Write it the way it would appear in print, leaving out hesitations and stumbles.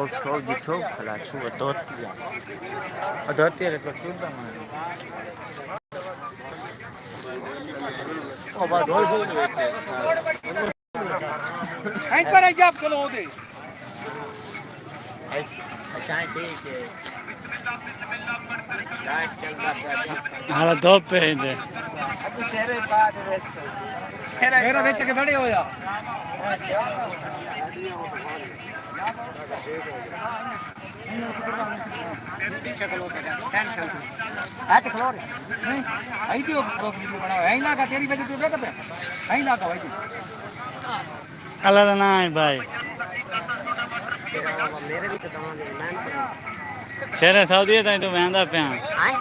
थोक खला छु धोतिया धोतिया रे कटुन ता मन ओ बा ढोल से आई पर जब चलो दे अच्छा ठीक है लाइट चल रहा हाँ दो पे दे अब शेरे बाद मेरा बेच के बड़े होया पीछे खलो टेंशन हाथ खलो रे नहीं आई थी वो वीडियो बनाओ आई ना का तेरी वजह से बेटा पे आई ना का भाई अलग ना है भाई मेरे भी तो दवा दे मैं शेरे सऊदी ताई तो महंगा पे आए